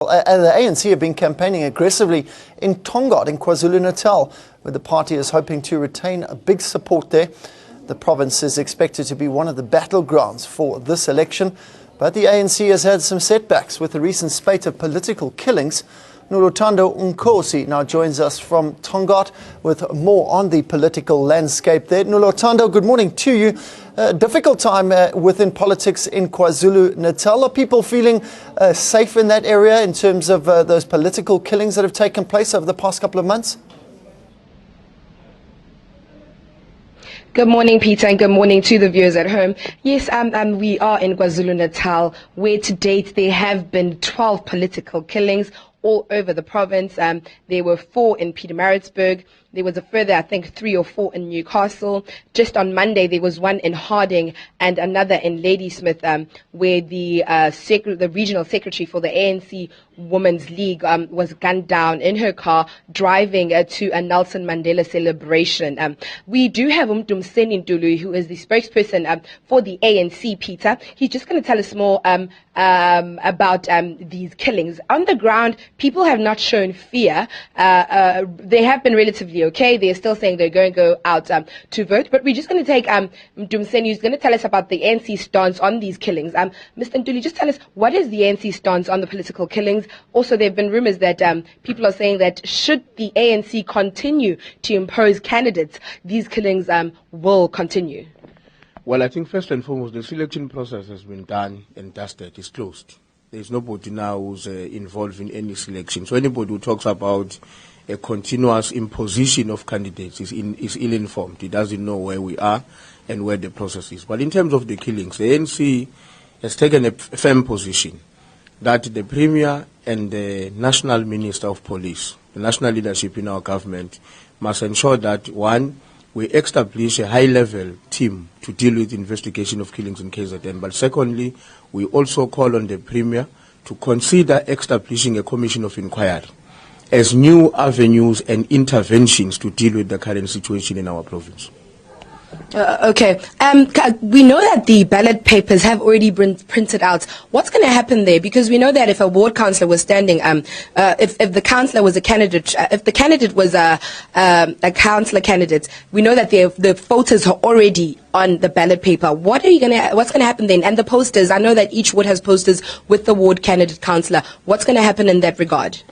The ANC have been campaigning aggressively in Tongaat in Kwazulu-Natal, where the party is hoping to retain a big support there. The province is expected to be one of the battlegrounds for this election, but the ANC has had some setbacks with the recent spate of political killings. Nuluthando Nkosi now joins us from Tongaat with more on the political landscape there. Nuluthando, good morning to you. Difficult time within politics in KwaZulu-Natal. Are people feeling safe in that area in terms of those political killings that have taken place over the past couple of months? Good morning, Peter, and good morning to the viewers at home. Yes, we are in KwaZulu-Natal, where to date there have been 12 political killings all over the province. There were 4 in Pietermaritzburg. There was a further, I think, 3 or 4 in Newcastle. Just on Monday, there was one in Harding and another in Ladysmith, where the regional secretary for the ANC Women's League was gunned down in her car driving to a Nelson Mandela celebration. We do have Dumiseni Ntuli, who is the spokesperson for the ANC, Peter. He's just going to tell us more about these killings. On the ground, people have not shown fear. They have been relatively okay. They're still saying they're going to go out to vote. But we're just going to take Dumiseni, who's going to tell us about the ANC stance on these killings. Mr. Ntuli, just tell us, what is the ANC stance on the political killings? Also, there have been rumors that people are saying that should the ANC continue to impose candidates, these killings will continue. Well, I think first and foremost, the selection process has been done and dusted. It's closed. There's nobody now who's involved in any selection. So anybody who talks about a continuous imposition of candidates is ill-informed. He doesn't know where we are and where the process is. But in terms of the killings, the ANC has taken a firm position that the Premier and the National Minister of Police, the national leadership in our government, must ensure that, one, we establish a high-level team to deal with investigation of killings in KZN. But secondly, we also call on the Premier to consider establishing a commission of inquiry as new avenues and interventions to deal with the current situation in our province. Okay. We know that the ballot papers have already been printed out. What's going to happen there? Because we know that if a ward councillor was standing, if the councillor was a candidate, if the candidate was a councillor candidate, we know that the photos are already on the ballot paper. What's going to happen then? And the posters, I know that each ward has posters with the ward candidate councillor. What's going to happen in that regard?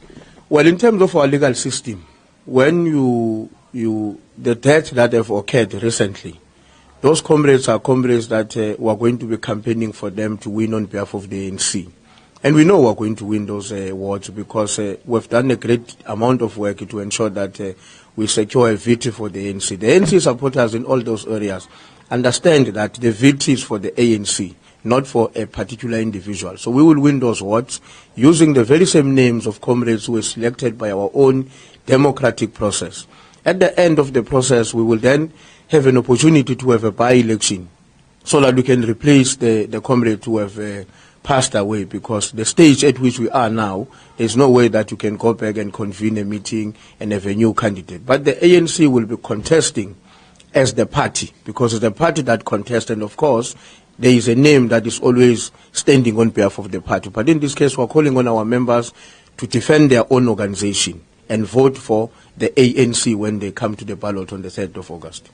Well, in terms of our legal system, when the deaths that have occurred recently, those comrades are comrades that we are going to be campaigning for them to win on behalf of the ANC. And we know we are going to win those awards because we've done a great amount of work to ensure that we secure a victory for the ANC. The ANC supporters in all those areas understand that the victory is for the ANC, not for a particular individual. So we will win those awards using the very same names of comrades who were selected by our own democratic process. At the end of the process, we will then have an opportunity to have a by-election so that we can replace the comrades who have passed away, because the stage at which we are now, there's no way that you can go back and convene a meeting and have a new candidate. But the ANC will be contesting as the party, because it's the party that contests, and of course, there is a name that is always standing on behalf of the party. But in this case, we're calling on our members to defend their own organization and vote for the ANC when they come to the ballot on the 3rd of August.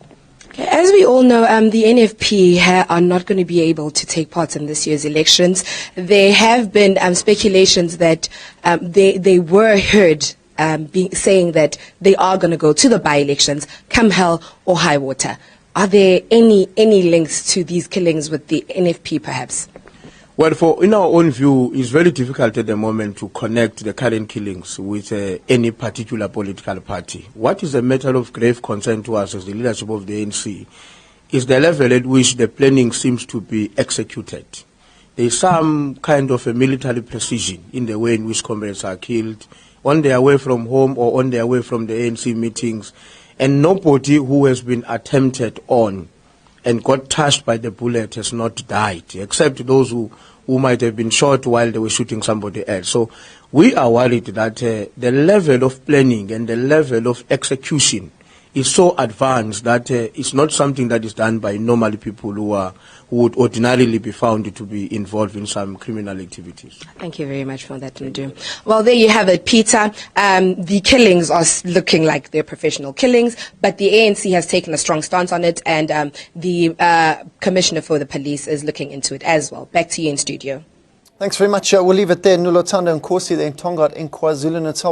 Okay, as we all know, the NFP are not going to be able to take part in this year's elections. There have been speculations that they were heard saying that they are going to go to the by-elections, come hell or high water. Are there any links to these killings with the NFP, perhaps? Well, in our own view, it's very difficult at the moment to connect the current killings with any particular political party. What is a matter of grave concern to us as the leadership of the ANC is the level at which the planning seems to be executed. There is some kind of a military precision in the way in which comrades are killed, on their way from home or on their way from the ANC meetings, and nobody who has been attempted on and got touched by the bullet has not died, except those who might have been shot while they were shooting somebody else. So we are worried that the level of planning and the level of execution is so advanced that it's not something that is done by normal people who who would ordinarily be found to be involved in some criminal activities. Thank you very much for that, Ndu. Well, there you have it, Peter. The killings are looking like they're professional killings, but the ANC has taken a strong stance on it, and the Commissioner for the Police is looking into it as well. Back to you in studio. Thanks very much. We'll leave it there. Nulotando and Nkosi there in Tongaat in KwaZulu-Natal.